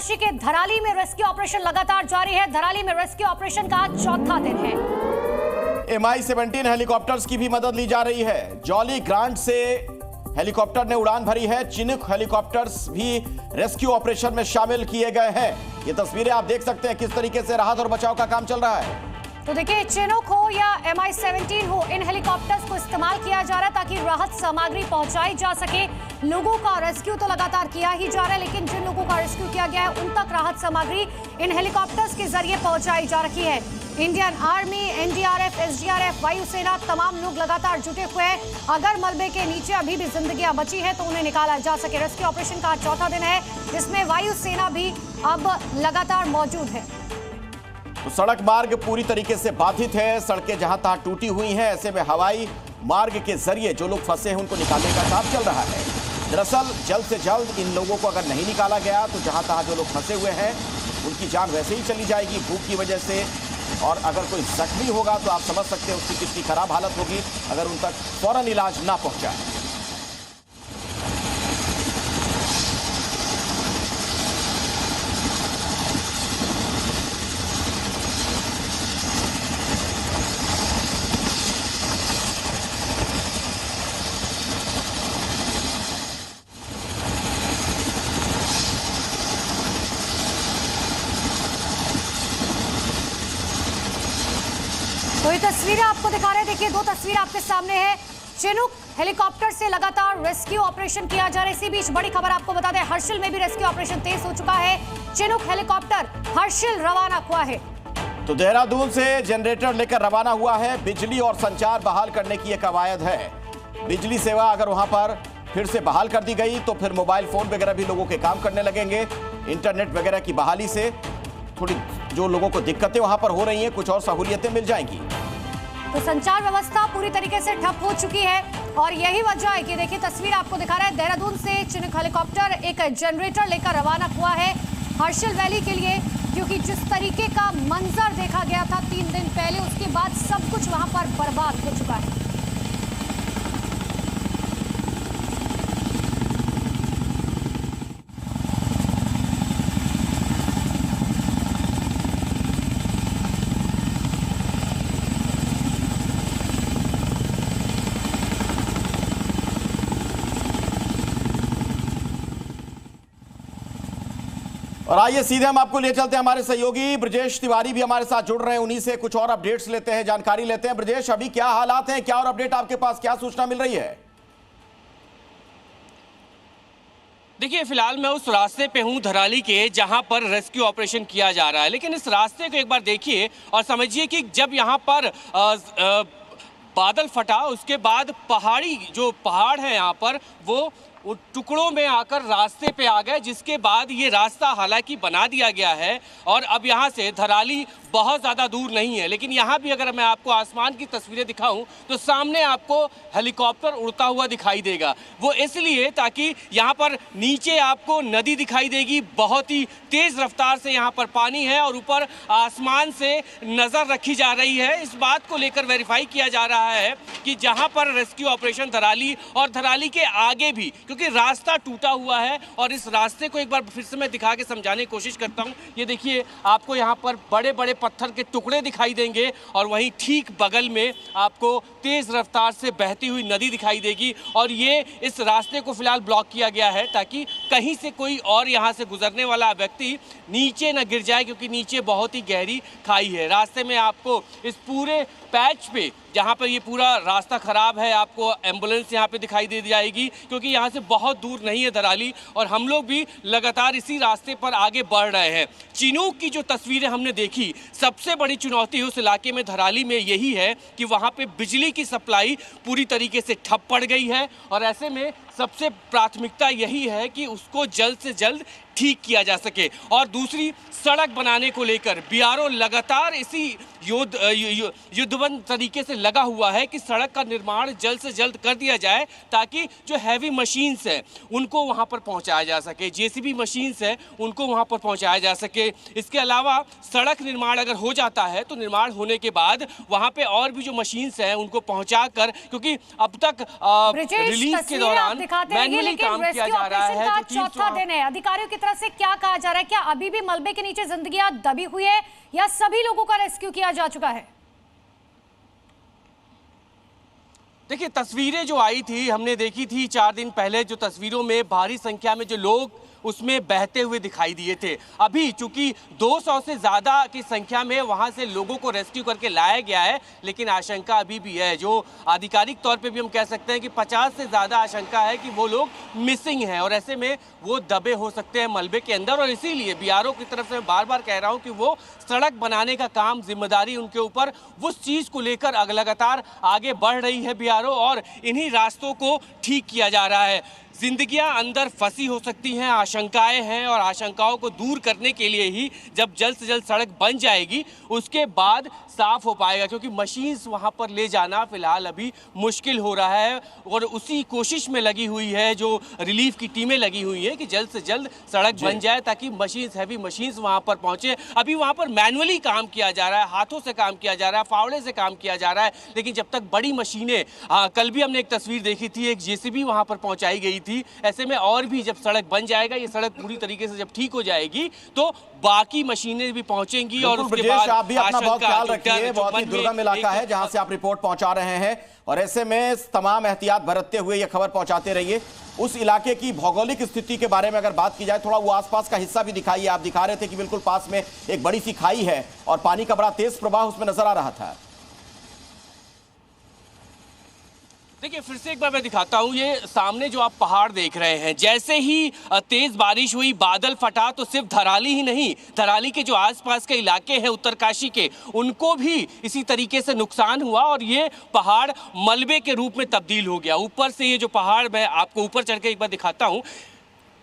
उत्तरकाशी के धराली में rescue operation लगातार जारी है। धराली में रेस्क्यू ऑपरेशन का चौथा दिन है। MI-17 हेलीकॉप्टर्स की भी मदद ली जा रही है। जॉली ग्रांट से हेलीकॉप्टर ने उड़ान भरी है। चिनूक हेलीकॉप्टर्स भी रेस्क्यू ऑपरेशन में शामिल किए गए हैं। ये तस्वीरें आप देख सकते हैं किस तरीके से राहत और बचाव का काम चल रहा है। तो देखिए, चिनूक हो या MI-17 हो, इन हेलीकॉप्टर्स को इस्तेमाल किया जा रहा है ताकि राहत सामग्री पहुंचाई जा सके। लोगों का रेस्क्यू तो लगातार किया ही जा रहा है, लेकिन जिन लोगों का रेस्क्यू किया गया है उन तक राहत सामग्री इन हेलीकॉप्टर्स के जरिए पहुंचाई जा रही है। इंडियन आर्मी, NDRF, SDRF, वायुसेना, तमाम लोग लगातार जुटे हुए हैं। अगर मलबे के नीचे अभी भी जिंदगियां बची है तो उन्हें निकाला जा सके। रेस्क्यू ऑपरेशन का चौथा दिन है, जिसमें वायुसेना भी अब लगातार मौजूद है। तो सड़क मार्ग पूरी तरीके से बाधित है। सड़कें जहां तहां टूटी हुई हैं। ऐसे में हवाई मार्ग के जरिए जो लोग फंसे हैं उनको निकालने का काम चल रहा है। दरअसल जल्द से जल्द इन लोगों को अगर नहीं निकाला गया तो जहां तहां जो लोग फंसे हुए हैं उनकी जान वैसे ही चली जाएगी भूख की वजह से। और अगर कोई जख्मी होगा तो आप समझ सकते हैं उसकी कितनी खराब हालत होगी अगर उन तक फौरन इलाज ना पहुंचा। तो ये तस्वीरें आपको दिखा रहे हैं। देखिए, दो तस्वीर आपके सामने है। चिनूक हेलीकॉप्टर से लगातार रेस्क्यू ऑपरेशन किया जा रहा है। इसी बीच बड़ी खबर आपको बता दें, हर्षिल में भी रेस्क्यू ऑपरेशन तेज हो चुका है। चिनूक हेलीकॉप्टर हर्षिल रवाना हुआ है। तो देहरादून से जनरेटर लेकर रवाना हुआ है। बिजली और संचार बहाल करने की यह कवायद है। बिजली सेवा अगर वहां पर फिर से बहाल कर दी गई तो फिर मोबाइल फोन वगैरह भी लोगों के काम करने लगेंगे। इंटरनेट वगैरह की बहाली से थोड़ी जो लोगों को दिक्कतें वहां पर हो रही हैं कुछ और सहूलियतें मिल जाएंगी। तो संचार व्यवस्था पूरी तरीके से ठप हो चुकी है और यही वजह है कि देखिए, तस्वीर आपको दिखा रहा है। देहरादून से चिनूक हेलीकॉप्टर एक जनरेटर लेकर रवाना हुआ है हर्षिल वैली के लिए, क्योंकि जिस तरीके का मंजर देखा गया था 3 दिन पहले, उसके बाद सब कुछ वहां पर बर्बाद हो चुका है। और आइए सीधे हम आपको ले चलते हैं। हमारे सहयोगी ब्रजेश तिवारी भी हमारे साथ जुड़ रहे हैं। उन्हीं से कुछ और अपडेट्स लेते हैं, जानकारी लेते हैं। ब्रजेश, अभी क्या हालात हैं, क्या और अपडेट आपके पास, क्या सूचना मिल रही है? देखिए, फिलहाल मैं उस रास्ते पे हूँ धराली के जहाँ पर रेस्क्यू ऑपरेशन किया जा रहा है, लेकिन इस रास्ते को एक बार देखिए और समझिए कि जब यहाँ पर बादल फटा उसके बाद पहाड़ी जो पहाड़ है यहाँ पर वो टुकड़ों में आकर रास्ते पे आ गए, जिसके बाद ये रास्ता हालांकि बना दिया गया है और अब यहाँ से धराली बहुत ज़्यादा दूर नहीं है। लेकिन यहाँ भी अगर मैं आपको आसमान की तस्वीरें दिखाऊं तो सामने आपको हेलीकॉप्टर उड़ता हुआ दिखाई देगा। वो इसलिए ताकि यहाँ पर नीचे आपको नदी दिखाई देगी, बहुत ही तेज़ रफ्तार से यहाँ पर पानी है और ऊपर आसमान से नज़र रखी जा रही है। इस बात को लेकर वेरीफाई किया जा रहा है कि जहाँ पर रेस्क्यू ऑपरेशन धराली और धराली के आगे भी, क्योंकि रास्ता टूटा हुआ है और इस रास्ते को एक बार फिर से मैं दिखा के समझाने की कोशिश करता हूँ। ये देखिए, आपको यहाँ पर बड़े बड़े पत्थर के टुकड़े दिखाई देंगे और वहीं ठीक बगल में आपको तेज रफ्तार से बहती हुई नदी दिखाई देगी और ये इस रास्ते को फिलहाल ब्लॉक किया गया है ताकि कहीं से कोई और यहाँ से गुजरने वाला व्यक्ति नीचे न गिर जाए, क्योंकि नीचे बहुत ही गहरी खाई है। रास्ते में आपको इस पूरे पैच पे जहाँ पर ये पूरा रास्ता खराब है आपको एम्बुलेंस यहाँ पे दिखाई दे जाएगी, क्योंकि यहाँ से बहुत दूर नहीं है धराली और हम लोग भी लगातार इसी रास्ते पर आगे बढ़ रहे हैं। चिनूक की जो तस्वीरें हमने देखी, सबसे बड़ी चुनौती उस इलाके में धराली में यही है कि वहाँ पे बिजली की सप्लाई पूरी तरीके से ठप पड़ गई है और ऐसे में सबसे प्राथमिकता यही है कि उसको जल्द से जल्द ठीक किया जा सके। और दूसरी, सड़क बनाने को लेकर BRO लगातार इसी युद्धबंद तरीके से लगा हुआ है कि सड़क का निर्माण जल्द से जल्द कर दिया जाए ताकि जो हैवी मशीन्स हैं उनको वहां पर पहुंचाया जा सके, JCB मशीन्स हैं उनको वहां पर पहुंचाया जा सके। इसके अलावा सड़क निर्माण अगर हो जाता है तो निर्माण होने के बाद वहां पे और भी जो मशीन्स हैं उनको पहुंचा कर, क्योंकि अब तक रिलीज के दौरान दिखाते रहिए, लेकिन रेस्क्यू ऑपरेशन का चौथा दिन है। अधिकारियों की तरफ से क्या कहा जा रहा है? क्या अभी भी मलबे के नीचे जिंदगियां दबी हुई है या सभी लोगों का रेस्क्यू किया जा चुका है? देखिए, तस्वीरें जो आई थी, हमने देखी थी 4 दिन पहले, जो तस्वीरों में भारी संख्या में जो लोग उसमें बहते हुए दिखाई दिए थे। अभी चूंकि 200 से ज़्यादा की संख्या में वहां से लोगों को रेस्क्यू करके लाया गया है, लेकिन आशंका अभी भी है। जो आधिकारिक तौर पे भी हम कह सकते हैं कि 50 से ज़्यादा आशंका है कि वो लोग मिसिंग हैं और ऐसे में वो दबे हो सकते हैं मलबे के अंदर। और इसीलिए बीआरओ की तरफ से मैं बार बार कह रहा हूँ कि वो सड़क बनाने का काम, जिम्मेदारी उनके ऊपर, उस चीज़ को लेकर लगातार आगे बढ़ रही है बीआरओ और इन्हीं रास्तों को ठीक किया जा रहा है। जिंदगियां अंदर फंसी हो सकती हैं, आशंकाएं हैं और आशंकाओं को दूर करने के लिए ही जब जल्द से जल्द सड़क बन जाएगी उसके बाद साफ हो पाएगा, क्योंकि मशीन्स वहां पर ले जाना फिलहाल अभी मुश्किल हो रहा है। और उसी कोशिश में लगी हुई है जो रिलीफ की टीमें लगी हुई हैं कि जल्द से जल्द सड़क बन जाए ताकि मशीन्स, हैवी मशीन्स वहां पर पहुंचे। अभी वहां पर मैनुअली काम किया जा रहा है, हाथों से काम किया जा रहा है, फावड़े से काम किया जा रहा है, लेकिन जब तक बड़ी मशीनें, कल भी हमने एक तस्वीर देखी थी, एक जेसीबी वहां पर पहुंचाई गई थी। ऐसे में और भी जब सड़क बन जाएगा, ये सड़क पूरी तरीके से जब ठीक हो जाएगी तो बाकी मशीनें भी पहुंचेंगी और उसके बाद आप भी अपना बहुत ख्याल रखिए। बहुत ही दुर्गम इलाका है जहां से आप रिपोर्ट पहुंचा रहे हैं और ऐसे में तमाम एहतियात बरतते हुए ये खबर पहुंचाते रहिए। उस इलाके की भौगोलिक स्थिति के बारे में अगर बात की जाए, थोड़ा वो आसपास का हिस्सा भी दिखाइए। आप दिखा रहे थे कि बिल्कुल पास में एक बड़ी सी खाई है और पानी का बड़ा तेज प्रवाह उसमें नजर आ रहा था। देखिए, फिर से एक बार मैं दिखाता हूँ। ये सामने जो आप पहाड़ देख रहे हैं, जैसे ही तेज बारिश हुई, बादल फटा, तो सिर्फ धराली ही नहीं, धराली के जो आसपास के इलाके हैं उत्तरकाशी के, उनको भी इसी तरीके से नुकसान हुआ और ये पहाड़ मलबे के रूप में तब्दील हो गया। ऊपर से ये जो पहाड़, मैं आपको ऊपर चढ़ के एक बार दिखाता हूँ,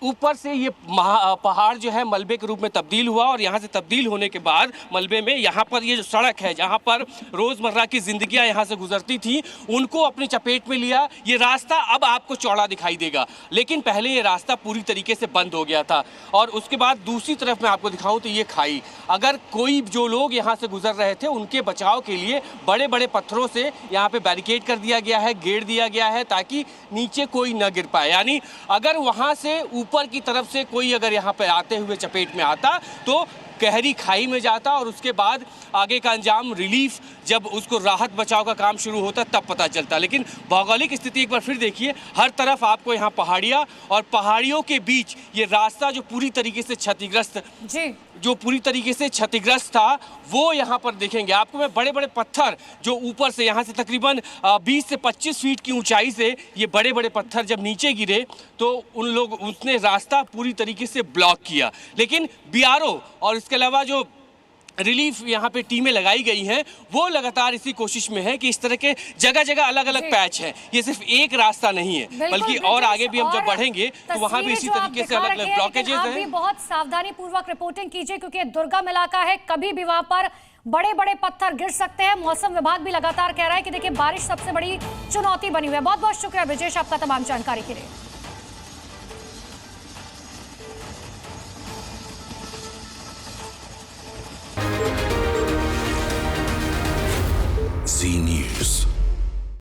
ऊपर से ये पहाड़ जो है मलबे के रूप में तब्दील हुआ और यहाँ से तब्दील होने के बाद मलबे में यहाँ पर ये जो सड़क है जहाँ पर रोज़मर्रा की ज़िंदगियाँ यहाँ से गुजरती थी, उनको अपनी चपेट में लिया। ये रास्ता अब आपको चौड़ा दिखाई देगा, लेकिन पहले ये रास्ता पूरी तरीके से बंद हो गया था। और उसके बाद दूसरी तरफ मैं आपको दिखाऊँ तो ये खाई, अगर कोई जो लोग यहाँ से गुजर रहे थे उनके बचाव के लिए बड़े बड़े पत्थरों से यहाँ पर बैरिकेड कर दिया गया है, घेर दिया गया है ताकि नीचे कोई न गिर पाए। यानी अगर वहाँ से ऊपर की तरफ से कोई अगर यहाँ पे आते हुए चपेट में आता तो गहरी खाई में जाता और उसके बाद आगे का अंजाम, रिलीफ, जब उसको राहत बचाव का काम शुरू होता तब पता चलता। लेकिन भौगोलिक स्थिति एक बार फिर देखिए, हर तरफ आपको यहाँ पहाड़ियाँ और पहाड़ियों के बीच ये रास्ता जो पूरी तरीके से क्षतिग्रस्त था, वो यहाँ पर देखेंगे आपको। मैं बड़े बड़े पत्थर जो ऊपर से यहाँ से तकरीबन 20 से 25 फीट की ऊंचाई से ये बड़े बड़े पत्थर जब नीचे गिरे तो उसने रास्ता पूरी तरीके से ब्लॉक किया। लेकिन बीआरओ और इसके अलावा जो रिलीफ यहाँ पे टीमें लगाई गई हैं, वो लगातार इसी कोशिश में है कि इस तरह के जगह जगह अलग अलग पैच हैं, ये सिर्फ एक रास्ता नहीं है, बल्कि और आगे भी हम जब बढ़ेंगे तो वहाँ भी इसी तरीके से अलग अलग ब्लॉकेजेस हैं। बहुत सावधानी पूर्वक रिपोर्टिंग कीजिए क्योंकि दुर्गम इलाका है, कभी भी वहाँ पर बड़े बड़े पत्थर गिर सकते हैं। मौसम विभाग भी लगातार कह रहा है कि देखिए बारिश सबसे बड़ी चुनौती बनी हुई है। बहुत बहुत शुक्रिया ब्रिजेश आपका तमाम जानकारी के लिए।